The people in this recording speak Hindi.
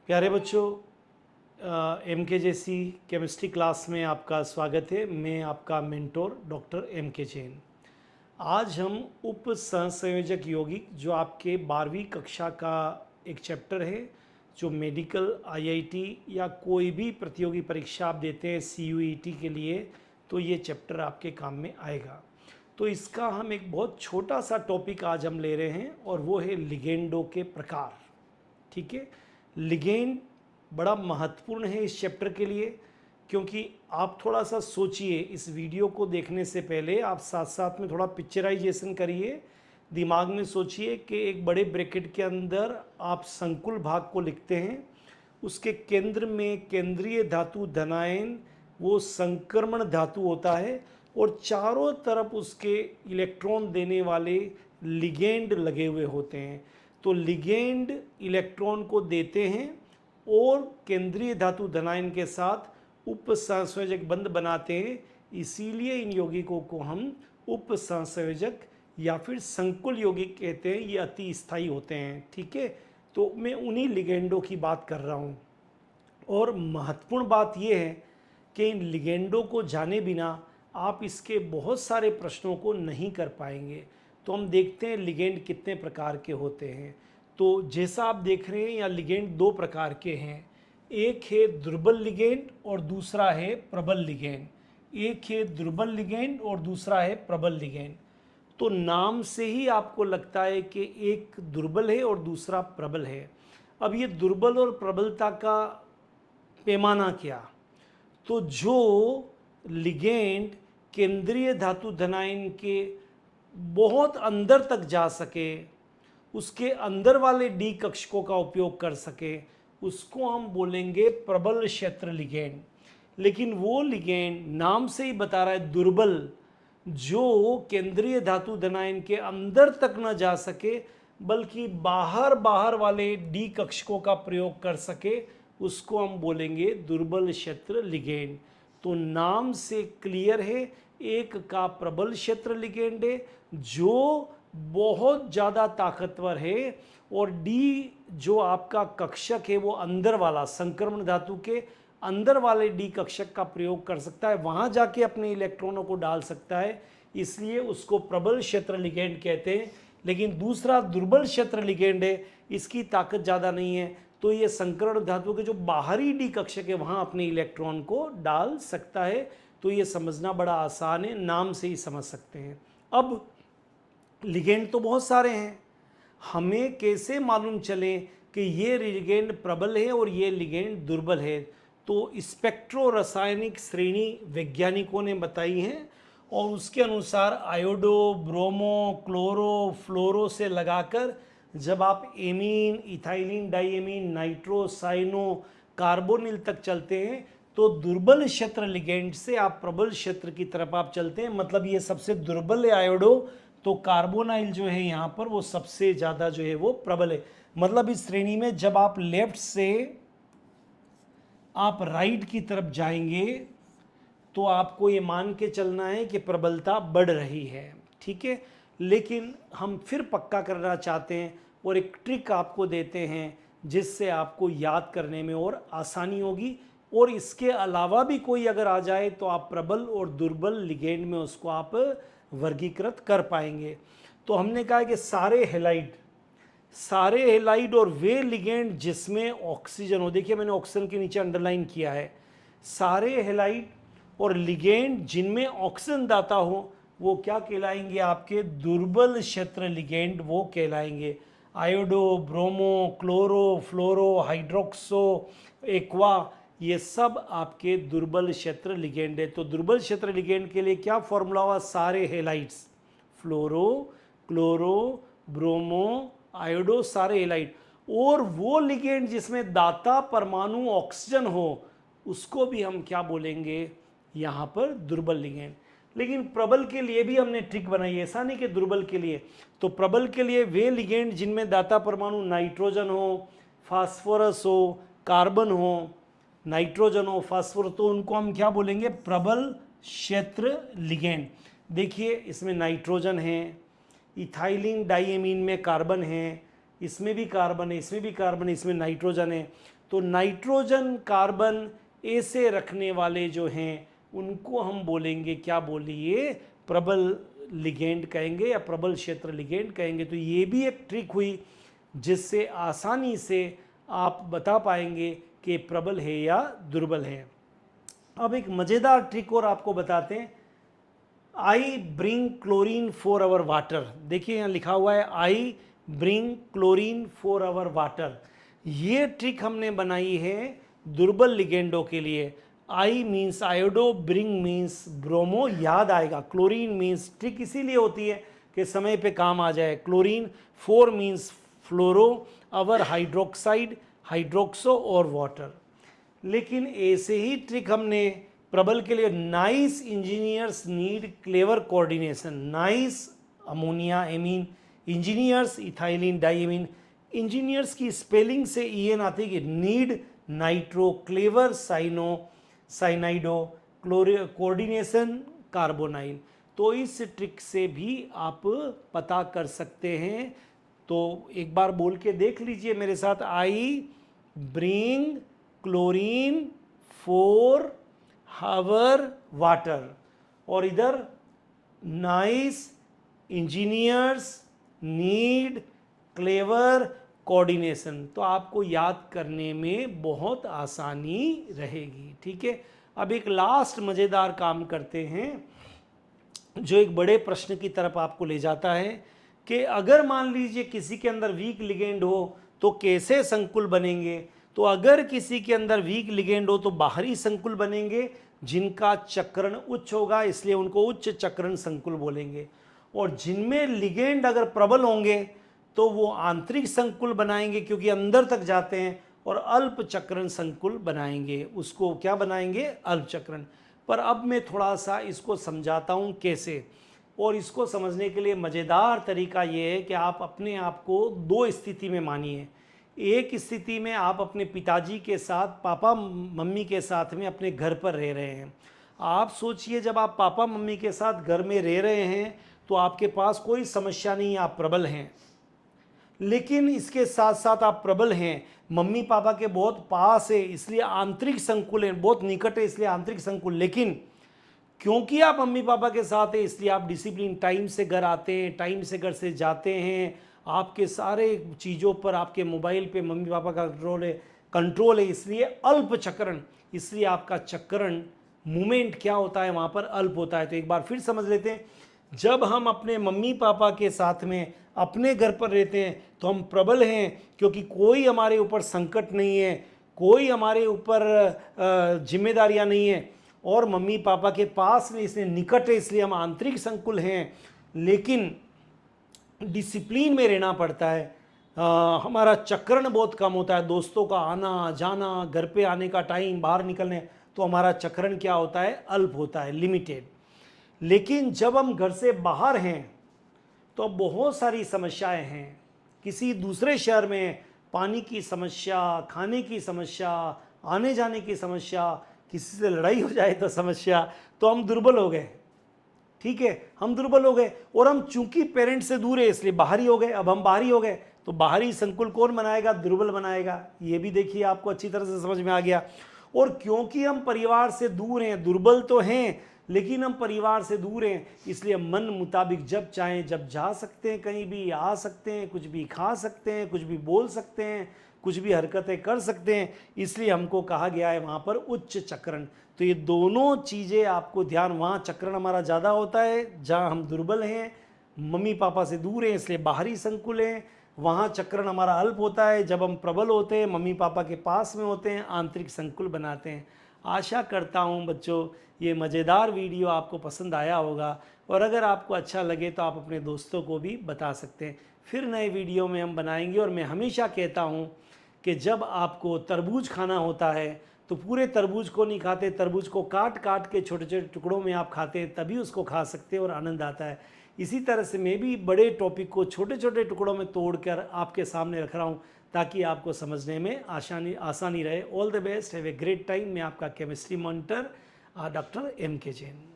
प्यारे बच्चों, एम के जैसी केमिस्ट्री क्लास में आपका स्वागत है। मैं आपका मेंटोर डॉक्टर एम के जैन। आज हम उप सहसंयोजक यौगिक जो आपके 12वीं कक्षा का एक चैप्टर है, जो मेडिकल आईआईटी या कोई भी प्रतियोगी परीक्षा आप देते हैं सीयूईटी के लिए, तो ये चैप्टर आपके काम में आएगा। तो इसका हम एक बहुत छोटा सा टॉपिक आज हम ले रहे हैं और वो है लिगेंडों के प्रकार। ठीक है, लिगेंड बड़ा महत्वपूर्ण है इस चैप्टर के लिए, क्योंकि आप थोड़ा सा सोचिए, इस वीडियो को देखने से पहले आप साथ साथ में थोड़ा पिक्चराइजेशन करिए, दिमाग में सोचिए कि एक बड़े ब्रैकेट के अंदर आप संकुल भाग को लिखते हैं, उसके केंद्र में केंद्रीय धातु धनायन वो संक्रमण धातु होता है और चारों तरफ उसके इलेक्ट्रॉन देने वाले लिगेंड लगे हुए होते हैं। तो लिगेंड इलेक्ट्रॉन को देते हैं और केंद्रीय धातु धनायन के साथ उप सहसंयोजक बंध बनाते हैं। इसीलिए इन यौगिकों को हम उप सहसंयोजक या फिर संकुल यौगिक कहते हैं। ये अति स्थायी होते हैं। ठीक है, तो मैं उन्हीं लिगेंडों की बात कर रहा हूँ। और महत्वपूर्ण बात यह है कि इन लिगेंडों को जाने बिना आप इसके बहुत सारे प्रश्नों को नहीं कर पाएंगे। तो हम देखते हैं लिगेंड कितने प्रकार के होते हैं। तो जैसा आप देख रहे हैं, यहाँ लिगेंड दो प्रकार के हैं। एक है दुर्बल लिगेंड और दूसरा है प्रबल लिगेंड। एक है दुर्बल लिगेंड और दूसरा है प्रबल लिगेंड। तो नाम से ही आपको लगता है कि एक दुर्बल है और दूसरा प्रबल है। अब ये दुर्बल और प्रबलता का पैमाना क्या? तो जो लिगेंड केंद्रीय धातु धनायन के बहुत अंदर तक जा सके, उसके अंदर वाले डी कक्षकों का उपयोग कर सके, उसको हम बोलेंगे प्रबल क्षेत्र लिगेंड। लेकिन वो लिगेंड नाम से ही बता रहा है दुर्बल, जो केंद्रीय धातु धनायन के अंदर तक न जा सके बल्कि बाहर बाहर वाले डी कक्षकों का प्रयोग कर सके, उसको हम बोलेंगे दुर्बल क्षेत्र लिगेंड। तो नाम से क्लियर है, एक का प्रबल क्षेत्र लिगेंड है जो बहुत ज़्यादा ताकतवर है, और डी जो आपका कक्षक है वो अंदर वाला संक्रमण धातु के अंदर वाले डी कक्षक का प्रयोग कर सकता है, वहाँ जाके अपने इलेक्ट्रॉनों को डाल सकता है, इसलिए उसको प्रबल क्षेत्र लिगेंड कहते हैं। लेकिन दूसरा दुर्बल क्षेत्र लिगेंड है, इसकी ताकत ज़्यादा नहीं है, तो ये संकरण धातु के जो बाहरी डी कक्षक है वहाँ अपने इलेक्ट्रॉन को डाल सकता है। तो ये समझना बड़ा आसान है, नाम से ही समझ सकते हैं। अब लिगेंड तो बहुत सारे हैं, हमें कैसे मालूम चले कि ये लिगेंड प्रबल है और ये लिगेंड दुर्बल है? तो स्पेक्ट्रो रासायनिक श्रेणी वैज्ञानिकों ने बताई है और उसके अनुसार आयोडो, ब्रोमो, क्लोरो, फ्लोरो से लगाकर जब आप amine, ethylene, diamine, nitro, cyano, carbonyl तक चलते हैं तो दुर्बल क्षेत्र लिगेंड से आप प्रबल क्षेत्र की तरफ आप चलते हैं। मतलब ये सबसे दुर्बल है आयोडो, तो कार्बोनाइल जो है यहाँ पर वो सबसे ज़्यादा जो है वो प्रबल है। मतलब इस श्रेणी में जब आप लेफ्ट से आप राइट की तरफ जाएंगे तो आपको ये मान के चलना है कि प्रबलता बढ़ रही है। ठीक है, लेकिन हम फिर पक्का करना चाहते हैं और एक ट्रिक आपको देते हैं जिससे आपको याद करने में और आसानी होगी, और इसके अलावा भी कोई अगर आ जाए तो आप प्रबल और दुर्बल लिगेंड में उसको आप वर्गीकृत कर पाएंगे। तो हमने कहा कि सारे हेलाइड और वे लिगेंड जिसमें ऑक्सीजन हो, देखिए मैंने ऑक्सीजन के नीचे अंडरलाइन किया है, सारे हेलाइड और लिगेंड जिनमें ऑक्सीजन दाता हो वो क्या कहलाएंगे? आपके दुर्बल क्षेत्र लिगेंड वो कहलाएंगे। आयोडो, ब्रोमो, क्लोरो, फ्लोरो, हाइड्रोक्सो, एक्वा, ये सब आपके दुर्बल क्षेत्र लिगेंड है। तो दुर्बल क्षेत्र लिगेंड के लिए क्या फॉर्मूला हुआ? सारे हेलाइड्स, फ्लोरो, क्लोरो, ब्रोमो, आयोडो, सारे हेलाइड। और वो लिगेंड जिसमें दाता परमाणु ऑक्सीजन हो उसको भी हम क्या बोलेंगे? यहाँ पर दुर्बल लिगेंड। लेकिन प्रबल के लिए भी हमने ट्रिक बनाई, ऐसा नहीं कि दुर्बल के लिए। तो प्रबल के लिए वे लिगेंड जिनमें दाता परमाणु नाइट्रोजन हो, फास्फोरस हो, कार्बन हो, नाइट्रोजन हो, फास्फोरस, तो उनको हम क्या बोलेंगे? प्रबल क्षेत्र लिगेंड। देखिए इसमें नाइट्रोजन है, इथाइलिन डाइएमीन में कार्बन है, इसमें भी कार्बन है, इसमें भी कार्बन है, इसमें नाइट्रोजन है। तो नाइट्रोजन कार्बन ऐसे रखने वाले जो हैं उनको हम बोलेंगे, क्या बोलिए, प्रबल लिगेंड कहेंगे या प्रबल क्षेत्र लिगेंड कहेंगे। तो ये भी एक ट्रिक हुई जिससे आसानी से आप बता पाएंगे कि प्रबल है या दुर्बल है। अब एक मज़ेदार ट्रिक और आपको बताते हैं। I bring chlorine for our water. देखिए यहाँ लिखा हुआ है I bring chlorine for our water. ये ट्रिक हमने बनाई है दुर्बल लिगेंडों के लिए। I means iodo, bring means bromo, याद आएगा। क्लोरीन मीन्स ट्रिक इसीलिए होती है कि समय पे काम आ जाए। Chlorine, for means fluoro, our hydroxide, hydroxo और वाटर। लेकिन ऐसे ही ट्रिक हमने प्रबल के लिए, nice engineers need clever coordination. Nice ammonia amine, engineers ethylene diamine. Engineers की स्पेलिंग से ईएन आती है कि need nitro, clever cyano cyanido, coordination carbonyl. तो इस ट्रिक से भी आप पता कर सकते हैं। तो एक बार बोल के देख लीजिए मेरे साथ। I bring chlorine for our water, और इधर nice engineers need clever coordination. तो आपको याद करने में बहुत आसानी रहेगी। ठीक है, अब एक लास्ट मज़ेदार काम करते हैं जो एक बड़े प्रश्न की तरफ आपको ले जाता है कि अगर मान लीजिए किसी के अंदर वीक लिगेंड हो तो कैसे संकुल बनेंगे। तो अगर किसी के अंदर वीक लिगेंड हो तो बाहरी संकुल बनेंगे जिनका चक्रण उच्च होगा, इसलिए उनको उच्च चक्रण संकुल बोलेंगे। और जिनमें लिगेंड अगर प्रबल होंगे तो वो आंतरिक संकुल बनाएंगे क्योंकि अंदर तक जाते हैं, और अल्प चक्रण संकुल बनाएंगे। उसको क्या बनाएंगे, अल्प चक्रण। पर अब मैं थोड़ा सा इसको समझाता हूँ कैसे। और इसको समझने के लिए मज़ेदार तरीका ये है कि आप अपने आप को दो स्थिति में मानिए। एक स्थिति में आप अपने पिताजी के साथ, पापा मम्मी के साथ में अपने घर पर रह रहे हैं। आप सोचिए जब आप पापा मम्मी के साथ घर में रह रहे हैं तो आपके पास कोई समस्या नहीं, आप प्रबल हैं। लेकिन इसके साथ साथ आप प्रबल हैं, मम्मी पापा के बहुत पास है इसलिए आंतरिक संकुल है, बहुत निकट है इसलिए आंतरिक संकुल। लेकिन क्योंकि आप मम्मी पापा के साथ हैं इसलिए आप डिसिप्लिन, टाइम से घर आते हैं, टाइम से घर से जाते हैं। आपके सारे चीज़ों पर, आपके मोबाइल पे मम्मी पापा का कंट्रोल है इसलिए अल्प चक्रण। इसलिए आपका चक्रण मूवमेंट क्या होता है वहाँ पर, अल्प होता है। तो एक बार फिर समझ लेते हैं। जब हम अपने मम्मी पापा के साथ में अपने घर पर रहते हैं तो हम प्रबल हैं क्योंकि कोई हमारे ऊपर संकट नहीं है, कोई हमारे ऊपर जिम्मेदारियां नहीं है, और मम्मी पापा के पास में इसलिए निकट है इसलिए हम आंतरिक संकुल हैं। लेकिन डिसिप्लिन में रहना पड़ता है। हमारा चक्रण बहुत कम होता है, दोस्तों का आना जाना, घर पे आने का टाइम, बाहर निकलने, तो हमारा चक्रण क्या होता है, अल्प होता है, लिमिटेड। लेकिन जब हम घर से बाहर हैं तो बहुत सारी समस्याएं हैं। किसी दूसरे शहर में पानी की समस्या, खाने की समस्या, आने जाने की समस्या, किसी से लड़ाई हो जाए तो समस्या, तो हम दुर्बल हो गए। ठीक है, हम दुर्बल हो गए। और हम चूंकि पेरेंट्स से दूर है इसलिए बाहरी हो गए। अब हम बाहरी हो गए तो बाहरी संकुल कौन बनाएगा, दुर्बल बनाएगा। ये भी देखिए आपको अच्छी तरह से समझ में आ गया। और क्योंकि हम परिवार से दूर हैं, दुर्बल तो हैं लेकिन हम परिवार से दूर हैं, इसलिए मन मुताबिक जब चाहें जब जा सकते हैं, कहीं भी आ सकते हैं, कुछ भी खा सकते हैं, कुछ भी बोल सकते हैं, कुछ भी हरकतें कर सकते हैं। इसलिए हमको कहा गया है वहाँ पर उच्च चक्रण। तो ये दोनों चीज़ें आपको ध्यान, वहाँ चक्रण हमारा ज़्यादा होता है जहाँ हम दुर्बल हैं, मम्मी पापा से दूर हैं इसलिए बाहरी संकुल हैं। वहाँ चक्रण हमारा अल्प होता है जब हम प्रबल होते हैं, मम्मी पापा के पास में होते हैं, आंतरिक संकुल बनाते हैं। आशा करता हूँ बच्चों ये मज़ेदार वीडियो आपको पसंद आया होगा, और अगर आपको अच्छा लगे तो आप अपने दोस्तों को भी बता सकते हैं। फिर नए वीडियो में हम बनाएंगे। और मैं हमेशा कहता हूँ कि जब आपको तरबूज खाना होता है तो पूरे तरबूज को नहीं खाते, तरबूज को काट काट के छोटे छोटे टुकड़ों में आप खाते हैं, तभी उसको खा सकते हैं और आनंद आता है। इसी तरह से मैं भी बड़े टॉपिक को छोटे छोटे टुकड़ों में तोड़कर आपके सामने रख रहा हूँ ताकि आपको समझने में आसानी रहे। All the best, have a great time. मैं आपका chemistry monitor doctor M.K. Jain.